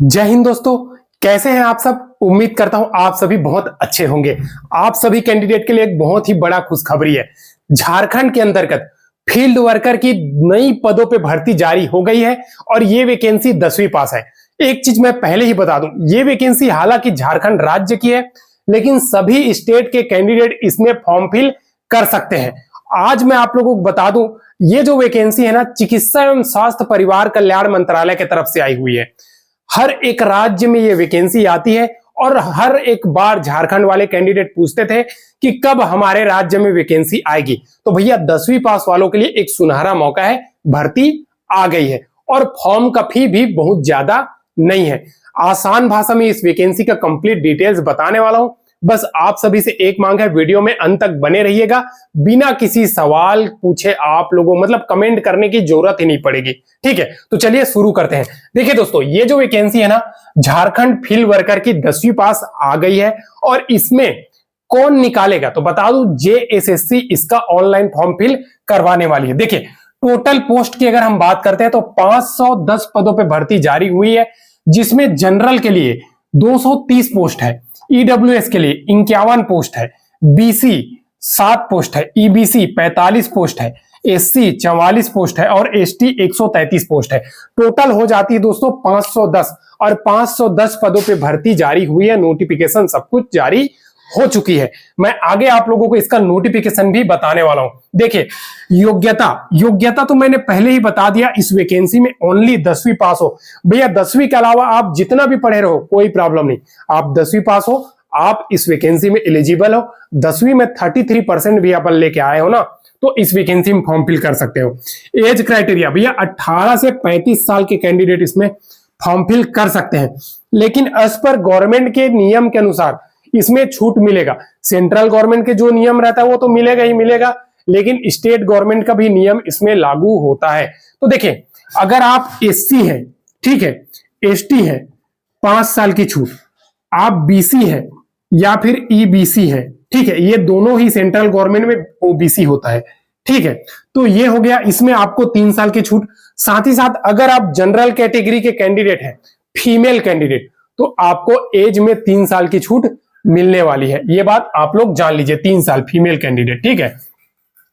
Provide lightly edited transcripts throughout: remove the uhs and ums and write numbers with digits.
जय हिंद दोस्तों, कैसे हैं आप सब। उम्मीद करता हूं आप सभी बहुत अच्छे होंगे। आप सभी कैंडिडेट के लिए एक बहुत ही बड़ा खुशखबरी है। झारखंड के अंतर्गत फील्ड वर्कर की नई पदों पे भर्ती जारी हो गई है और ये वैकेंसी 10वीं पास है। एक चीज मैं पहले ही बता दूं, ये वैकेंसी हालांकि झारखंड राज्य की है, लेकिन सभी स्टेट के कैंडिडेट इसमें फॉर्म फिल कर सकते हैं। आज मैं आप लोगों को बता दूं, ये जो वैकेंसी है ना, चिकित्सा एवं स्वास्थ्य परिवार कल्याण मंत्रालय की तरफ से आई हुई है। हर एक राज्य में ये वैकेंसी आती है और हर एक बार झारखंड वाले कैंडिडेट पूछते थे कि कब हमारे राज्य में वैकेंसी आएगी। तो भैया 10वीं पास वालों के लिए एक सुनहरा मौका है, भर्ती आ गई है और फॉर्म का फी भी बहुत ज्यादा नहीं है। आसान भाषा में इस वैकेंसी का कंप्लीट डिटेल्स बताने वाला हूं। बस आप सभी से एक मांग है, वीडियो में अंत तक बने रहिएगा। बिना किसी सवाल पूछे आप लोगों मतलब कमेंट करने की जरूरत ही नहीं पड़ेगी। ठीक है, तो चलिए शुरू करते हैं। देखिए दोस्तों, ये जो वैकेंसी है ना, झारखंड फील्ड वर्कर की 10वीं पास आ गई है और इसमें कौन निकालेगा तो बता दूं, जेएसएससी इसका ऑनलाइन फॉर्म फिल करवाने वाली है। देखिए टोटल पोस्ट की अगर हम बात करते हैं तो 510 पदों पर भर्ती जारी हुई है, जिसमें जनरल के लिए 230 पोस्ट है, ईडब्ल्यूएस के लिए 51 पोस्ट है, बीसी 7 पोस्ट है, ईबीसी 45 पोस्ट है, एससी 44 पोस्ट है और एसटी 133 पोस्ट है। टोटल हो जाती है दोस्तों 510 और 510 पदों पे भर्ती जारी हुई है। नोटिफिकेशन सब कुछ जारी हो चुकी है। मैं आगे आप लोगों को इसका नोटिफिकेशन भी बताने वाला हूं। देखिए योग्यता तो मैंने पहले ही बता दिया, इस वैकेंसी में ओनली 10वीं पास हो। भैया 10वीं के अलावा आप जितना भी पढ़े रहो कोई प्रॉब्लम नहीं, आप 10वीं पास हो, आप इस वैकेंसी में एलिजिबल हो। 10वीं में 33% भी अपन लेके आए हो ना, तो इस वैकेंसी में फॉर्म फिल कर सकते हो। एज क्राइटेरिया भैया 18 से 35 साल के कैंडिडेट इसमें फॉर्म फिल कर सकते हैं, लेकिन एज पर गवर्नमेंट के नियम के अनुसार इसमें छूट मिलेगा। सेंट्रल गवर्नमेंट के जो नियम रहता है वो तो मिलेगा ही मिलेगा, लेकिन स्टेट गवर्नमेंट का भी नियम इसमें लागू होता है। तो देखिए, अगर आप एससी है, ठीक है, एसटी है, 5 साल की छूट, आप बीसी है या फिर ईबीसी है, ठीक है, ये दोनों ही सेंट्रल गवर्नमेंट में ओबीसी होता है। ठीक है, तो ये हो गया, इसमें आपको 3 साल की छूट। साथ ही साथ अगर आप जनरल कैटेगरी के कैंडिडेट हैं, फीमेल कैंडिडेट, तो आपको एज में 3 साल की छूट मिलने वाली है। ये बात आप लोग जान लीजिए, 3 साल फीमेल कैंडिडेट। ठीक है,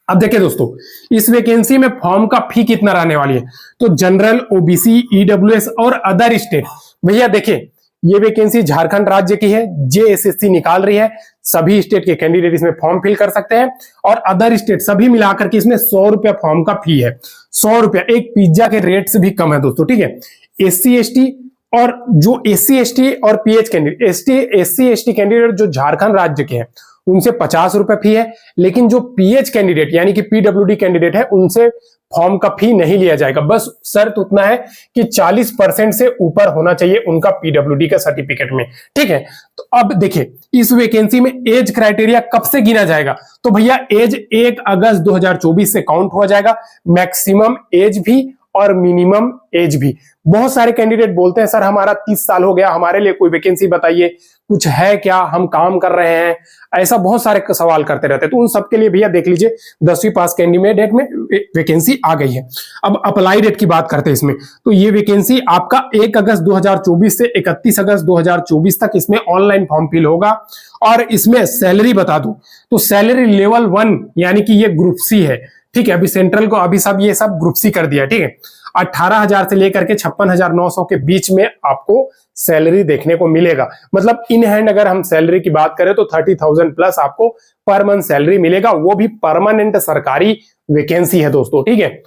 अब देखिए दोस्तों, इस वैकेंसी में फॉर्म का फी कितना रहने वाली है। तो जनरल, ओबीसी, ईडब्ल्यूएस और अदर स्टेट, भैया देखिए ये वैकेंसी झारखंड राज्य की है, जेएसएससी निकाल रही है। सभी स्टेट के कैंडिडेट इसमें फॉर्म फिल कर सकते हैं और अदर स्टेट सभी मिलाकर के इसमें 100 रुपया फॉर्म का फी है। 100 रुपया, एक पिज्जा के रेट से भी कम है दोस्तों। ठीक है, एससी एसटी और जो एससी एसटी और pH candidate, SC ST candidate जो झारखंड राज्य के हैं उनसे 50 रुपए फी है, लेकिन जो पीएच कैंडिडेट यानी कि पीडब्ल्यूडी कैंडिडेट है उनसे फॉर्म का फी नहीं लिया जाएगा। बस शर्त उतना है कि 40% से ऊपर होना चाहिए उनका पीडब्ल्यूडी का सर्टिफिकेट में। ठीक है, तो अब देखिए इस वैकेंसी में एज क्राइटेरिया कब से गिना जाएगा। तो भैया एज 1 अगस्त 2024 से काउंट हो जाएगा, मैक्सिमम एज भी और मिनिमम एज भी। बहुत सारे कैंडिडेट बोलते हैं सर हमारा 30 साल हो गया, हमारे लिए कोई वैकेंसी बताइए, कुछ है क्या, हम काम कर रहे हैं, ऐसा बहुत सारे सवाल करते रहते हैं। तो उन सबके लिए भैया देख लीजिए 10वीं पास कैंडिडेट में वैकेंसी आ गई है। अब अप्लाई डेट की बात करते हैं इसमें, तो ये वैकेंसी आपका 1 अगस्त 2024 से 31 अगस्त 2024 तक इसमें ऑनलाइन फॉर्म फिल होगा। और इसमें सैलरी बता दूं तो सैलरी लेवल 1 यानी कि ये ग्रुप सी है। ठीक है, अभी सेंट्रल को अभी सब ये सब ग्रुप सी कर दिया। ठीक है, 18,000 से लेकर के 56,900 के बीच में आपको सैलरी देखने को मिलेगा। मतलब इन हैंड अगर हम सैलरी की बात करें तो 30,000 प्लस आपको पर मंथ सैलरी मिलेगा, वो भी परमानेंट सरकारी वैकेंसी है दोस्तों। ठीक है,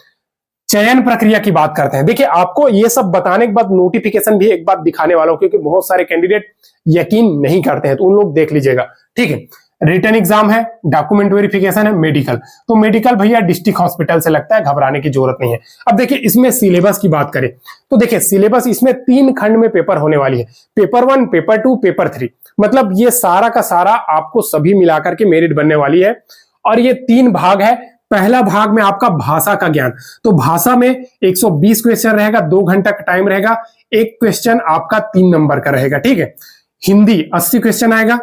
चयन प्रक्रिया की बात करते हैं। देखिए आपको ये सब बताने के बाद नोटिफिकेशन भी एक बात दिखाने वाला हूं, क्योंकि बहुत सारे कैंडिडेट यकीन नहीं करते हैं, तो उन लोग देख लीजिएगा। ठीक है, रिटन एग्जाम है, डॉक्यूमेंट वेरिफिकेशन है, मेडिकल। तो मेडिकल भैया डिस्ट्रिक्ट हॉस्पिटल से लगता है, घबराने की जरूरत नहीं है। अब देखिए इसमें सिलेबस की बात करें तो देखिए सिलेबस इसमें 3 खंड में पेपर होने वाली है, पेपर 1, पेपर 2, पेपर 3। मतलब ये सारा का सारा आपको सभी मिलाकर के मेरिट बनने वाली है और ये 3 भाग है। पहला भाग में आपका भाषा का ज्ञान, तो भाषा में 120 क्वेश्चन रहेगा, 2 घंटा का टाइम रहेगा, एक क्वेश्चन आपका 3 नंबर का रहेगा। ठीक है, हिंदी 80 क्वेश्चन आएगा,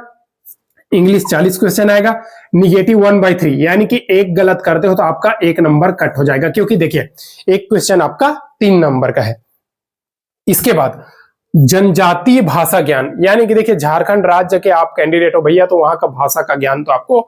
इंग्लिश 40 क्वेश्चन आएगा, निगेटिव 1/3 यानी कि एक गलत करते हो तो आपका 1 नंबर कट हो जाएगा, क्योंकि देखिए एक क्वेश्चन आपका 3 नंबर का है। इसके बाद जनजातीय भाषा ज्ञान, यानी कि देखिए झारखंड राज्य के आप कैंडिडेट हो भैया, तो वहां का भाषा का ज्ञान तो आपको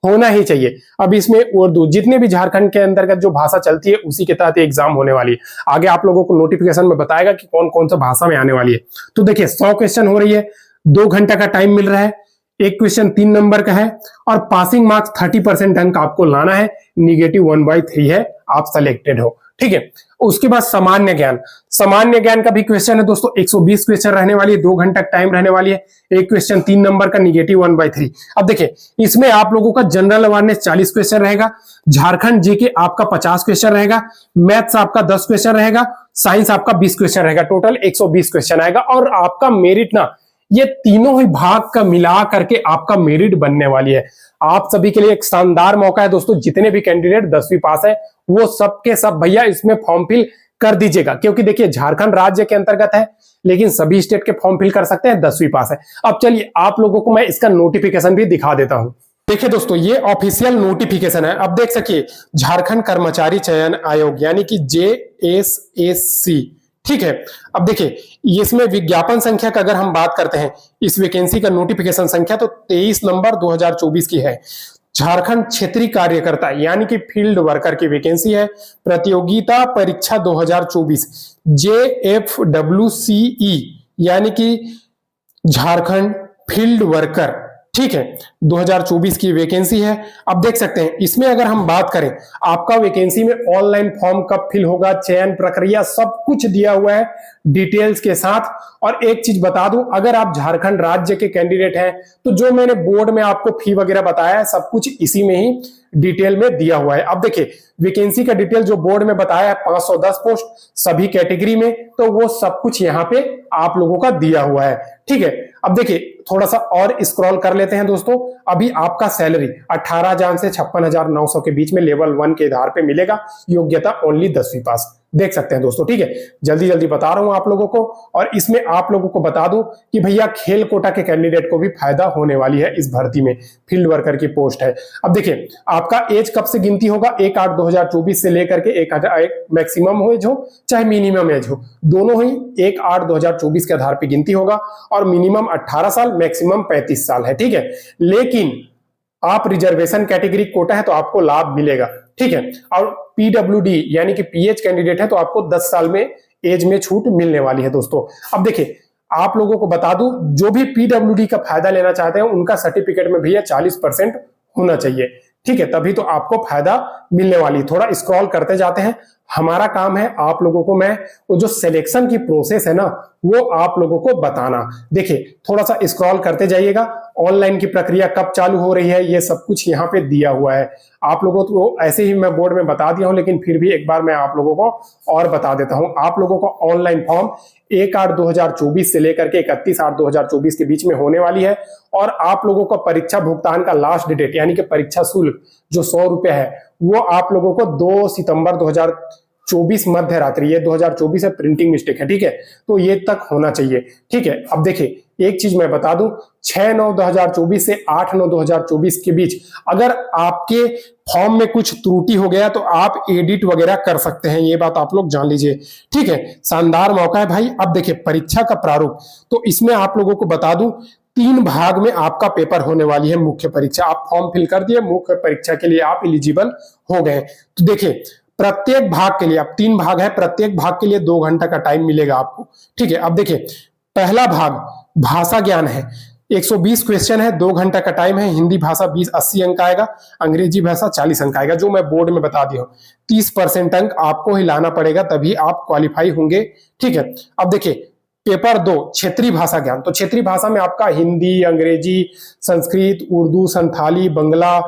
होना ही चाहिए। अब इसमें उर्दू, जितने भी झारखंड के अंतर्गत जो भाषा चलती है उसी के तहत एग्जाम होने वाली है। आगे आप लोगों को नोटिफिकेशन में बताएगा कि कौन कौन सा भाषा में आने वाली है। तो देखिए 100 क्वेश्चन हो रही है, 2 घंटा का टाइम मिल रहा है, एक क्वेश्चन 3 नंबर का है और पासिंग मार्क्स 30% अंक आपको लाना है, निगेटिव 1/3 है, आप सिलेक्टेड हो। ठीक है, उसके बाद सामान्य ज्ञान, सामान्य ज्ञान का भी क्वेश्चन है दोस्तों, 120 क्वेश्चन रहने वाली है, 2 घंटा टाइम रहने वाली है, एक क्वेश्चन 3 नंबर का, निगेटिव 1/3। अब देखिए इसमें आप लोगों का जनरल अवेयरनेस 40 क्वेश्चन रहेगा, झारखंड जीके आपका 50 क्वेश्चन रहेगा, मैथ्स आपका 10 क्वेश्चन रहेगा, साइंस आपका 20 क्वेश्चन रहेगा, टोटल 120 क्वेश्चन आएगा। और आपका मेरिट ना, ये तीनों ही भाग का मिला करके आपका मेरिट बनने वाली है। आप सभी के लिए एक शानदार मौका है दोस्तों, जितने भी कैंडिडेट 10वीं पास है वो सबके सब भैया इसमें फॉर्म फिल कर दीजिएगा, क्योंकि देखिए झारखंड राज्य के अंतर्गत है लेकिन सभी स्टेट के फॉर्म फिल कर सकते हैं, 10वीं पास है। अब चलिए आप लोगों को मैं इसका नोटिफिकेशन भी दिखा देता हूं। देखिए दोस्तों ये ऑफिशियल नोटिफिकेशन है। अब देख सकिए झारखंड कर्मचारी चयन आयोग यानी कि JSSC, ठीक है। अब देखिए इसमें विज्ञापन संख्या का अगर हम बात करते हैं, इस वैकेंसी का नोटिफिकेशन संख्या तो 23 नंबर 2024 की है। झारखंड क्षेत्रीय कार्यकर्ता यानी कि फील्ड वर्कर की वैकेंसी है। प्रतियोगिता परीक्षा 2024 JFWCE यानी कि झारखंड फील्ड वर्कर, ठीक है, 2024 की वैकेंसी है। अब देख सकते हैं इसमें अगर हम बात करें, आपका वैकेंसी में ऑनलाइन फॉर्म कब फिल होगा, चयन प्रक्रिया, सब कुछ दिया हुआ है डिटेल्स के साथ। और एक चीज बता दूं, अगर आप झारखंड राज्य के कैंडिडेट हैं तो जो मैंने बोर्ड में आपको फी वगैरह बताया है सब कुछ इसी में ही डिटेल में दिया हुआ है। अब देखिए वैकेंसी का डिटेल जो बोर्ड में बताया है, 510 पोस्ट सभी कैटेगरी में, तो वो सब कुछ यहाँ पे आप लोगों का दिया हुआ है। ठीक है, अब देखिए थोड़ा सा और स्क्रॉल कर लेते हैं दोस्तों। अभी आपका सैलरी 18,000 से 56,900 के बीच में लेवल 1 के आधार पे मिलेगा, योग्यता ओनली 10वीं पास, देख सकते हैं दोस्तों। ठीक है, जल्दी जल्दी बता रहा हूं आप लोगों को। और इसमें आप लोगों को बता दूं कि भैया खेल कोटा के कैंडिडेट को भी फायदा होने वाली है इस भर्ती में, फील्ड वर्कर की पोस्ट है। अब देखिए आपका एज कब से गिनती होगा, 1/8/2024 से लेकर के 1 मैक्सिमम एज हो चाहे मिनिमम एज हो, दोनों ही 1/8/2024 के आधार पर गिनती होगा। और मिनिमम 18 साल, मैक्सिमम 35 साल है। ठीक है, लेकिन आप रिजर्वेशन कैटेगरी कोटा है तो आपको लाभ मिलेगा। ठीक है, और PWD यानी कि PH कैंडिडेट है तो आपको 10 साल में एज में छूट मिलने वाली है दोस्तों। अब देखिए आप लोगों को बता दूं, जो भी PWD का फायदा लेना चाहते हैं उनका सर्टिफिकेट में भैया 40% होना चाहिए। ठीक है, तभी तो आपको फायदा मिलने वाली। थोड़ा स्क्रॉल करते जाते हैं, हमारा काम है आप लोगों को, मैं वो जो सिलेक्शन की प्रोसेस है ना वो आप लोगों को बताना। देखिए थोड़ा सा स्क्रॉल करते जाइएगा, ऑनलाइन की प्रक्रिया कब चालू हो रही है ये सब कुछ यहाँ पे दिया हुआ है। आप लोगों को ऐसे ही मैं बोर्ड में बता दिया हूं, लेकिन फिर भी एक बार मैं आप लोगों को और बता देता हूं। आप लोगों को ऑनलाइन फॉर्म 1/8/2024 से लेकर के 31/8/2024 के बीच में होने वाली है। और आप लोगों को परीक्षा भुगतान का लास्ट डेट यानी कि परीक्षा शुल्क जो 100 रुपए है वो आप लोगों को 2 सितंबर 2024 मध्य रात्रि, ये 2024 है, प्रिंटिंग मिस्टेक है, ठीक है, तो ये तक होना चाहिए। ठीक है, अब देखिए एक चीज मैं बता दूं, 6/9/2024 से 8/9/2024 के बीच अगर आपके फॉर्म में कुछ त्रुटि हो गया तो आप एडिट वगैरह कर सकते हैं, ये बात आप लोग जान लीजिए। ठीक है, शानदार मौका है भाई। अब देखिए परीक्षा का प्रारूप, तो इसमें आप लोगों को बता दूं 3 भाग में आपका पेपर होने वाली है। मुख्य परीक्षा आप फॉर्म फिल कर दिए, मुख्य परीक्षा के लिए आप एलिजिबल हो गए। तो देखिए प्रत्येक भाग के लिए, अब 3 भाग है, प्रत्येक भाग के लिए 2 घंटा का टाइम मिलेगा आपको। ठीक है, अब देखिए पहला भाग भाषा ज्ञान है, 120 क्वेश्चन है, 2 घंटा का टाइम है। हिंदी भाषा 80 अंक आएगा, अंग्रेजी भाषा 40 अंक आएगा, जो मैं बोर्ड में बता दिया हूं। 30% अंक आपको ही लाना पड़ेगा तभी आप क्वालिफाई होंगे। ठीक है, अब देखिए पेपर 2 क्षेत्रीय भाषा ज्ञान, तो क्षेत्रीय भाषा में आपका हिंदी, अंग्रेजी, संस्कृत, उर्दू, संथाली, बंगला,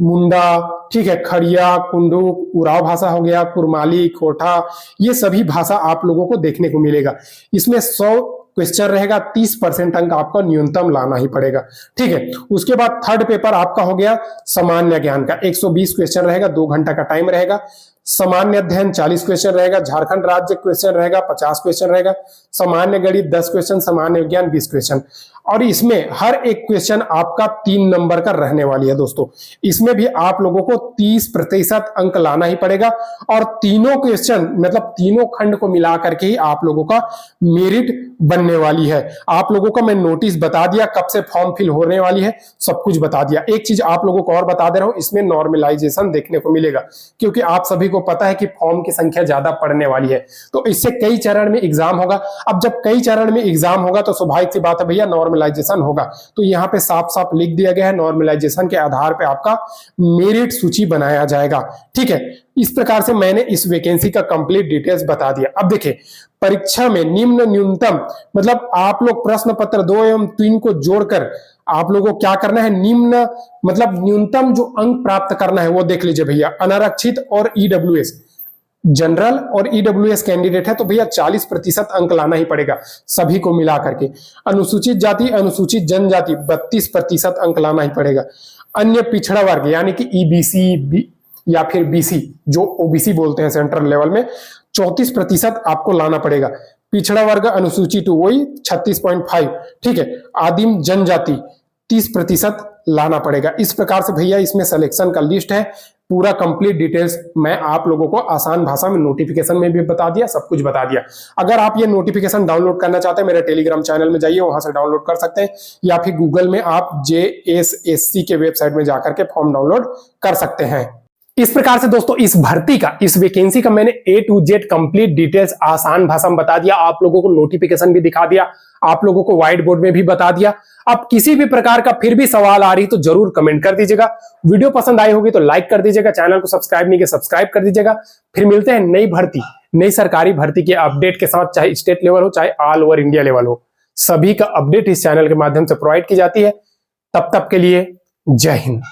मुंडा, ठीक है, खड़िया, कुंडुक, उराव भाषा हो गया, कुरमाली, खोटा, ये सभी भाषा आप लोगों को देखने को मिलेगा। इसमें 100 क्वेश्चन रहेगा, 30% अंक आपको न्यूनतम लाना ही पड़ेगा। ठीक है, उसके बाद थर्ड पेपर आपका हो गया सामान्य ज्ञान का, 120 क्वेश्चन रहेगा, 2 घंटा का टाइम रहेगा। सामान्य अध्ययन 40 क्वेश्चन रहेगा, झारखंड राज्य क्वेश्चन रहेगा, 50 क्वेश्चन रहेगा, सामान्य गणित 10 क्वेश्चन, सामान्य विज्ञान 20 क्वेश्चन। और इसमें हर एक क्वेश्चन आपका 3 नंबर का रहने वाली है दोस्तों। इसमें भी आप लोगों को 30% अंक लाना ही पड़ेगा और तीनों क्वेश्चन मतलब तीनों खंड को मिला करके ही आप लोगों का मेरिट बनने वाली है। आप लोगों को मैं नोटिस बता दिया, कब से फॉर्म फिल होने वाली है, सब कुछ बता दिया। एक चीज आप लोगों को और बता दे रहा हूं, इसमें नॉर्मलाइजेशन देखने को मिलेगा, क्योंकि आप सभी को पता है कि फॉर्म की संख्या ज्यादा पड़ने वाली है, तो इससे कई चरण में एग्जाम होगा। अब जब कई चरण में एग्जाम होगा तो स्वाभाविक सी बात है भैया नॉर्मलाइजेशन होगा, तो यहाँ पे साफ साफ लिख दिया गया है नॉर्मलाइजेशन के आधार पर आपका मेरिट सूची बनाया जाएगा। ठीक है, इस प्रकार से मैंने इस वैकेंसी का कंप्लीट डिटेल्स बता दिया। अब देखिए, परीक्षा में निम्न न्यूनतम मतलब आप लोग प्रश्न पत्र 2 एवं 3 को जोड़कर आप लोगों को क्या करना है, निम्न मतलब न्यूनतम जो अंक प्राप्त करना है वो देख लीजिए भैया। अनारक्षित और ईडब्ल्यूएस, जनरल और ईडब्ल्यूएस कैंडिडेट है तो भैया 40% अंक लाना ही पड़ेगा सभी को मिला करके। अनुसूचित जाति अनुसूचित जनजाति 32% अंक लाना ही पड़ेगा। अन्य पिछड़ा वर्ग यानी कि ईबीसी या फिर बीसी जो ओबीसी बोलते हैं सेंट्रल लेवल में, 34% आपको लाना पड़ेगा। पिछड़ा वर्ग अनुसूचित वही 36.5। ठीक है, आदिम जनजाति 30% लाना पड़ेगा। इस प्रकार से भैया इसमें सिलेक्शन का लिस्ट है, पूरा कंप्लीट डिटेल्स मैं आप लोगों को आसान भाषा में नोटिफिकेशन में भी बता दिया, सब कुछ बता दिया। अगर आप ये नोटिफिकेशन डाउनलोड करना चाहते हैं मेरे टेलीग्राम चैनल में जाइए, वहां से डाउनलोड कर सकते हैं, या फिर गूगल में आप JSSC के वेबसाइट में जाकर के फॉर्म डाउनलोड कर सकते हैं। इस प्रकार से दोस्तों इस भर्ती का, इस वैकेंसी का मैंने A to Z complete details आसान भाषा में बता दिया। आप लोगों को नोटिफिकेशन भी दिखा दिया, आप लोगों को व्हाइट बोर्ड में भी बता दिया। अब किसी भी प्रकार का फिर भी सवाल आ रही तो जरूर कमेंट कर दीजिएगा। वीडियो पसंद आई होगी तो लाइक कर दीजिएगा, चैनल को सब्सक्राइब नहीं किया सब्सक्राइब कर दीजिएगा। फिर मिलते हैं नई भर्ती, नई सरकारी भर्ती के अपडेट के साथ, चाहे स्टेट लेवल हो चाहे ऑल ओवर इंडिया लेवल हो, सभी का अपडेट इस चैनल के माध्यम से प्रोवाइड की जाती है। तब तक के लिए जय हिंद।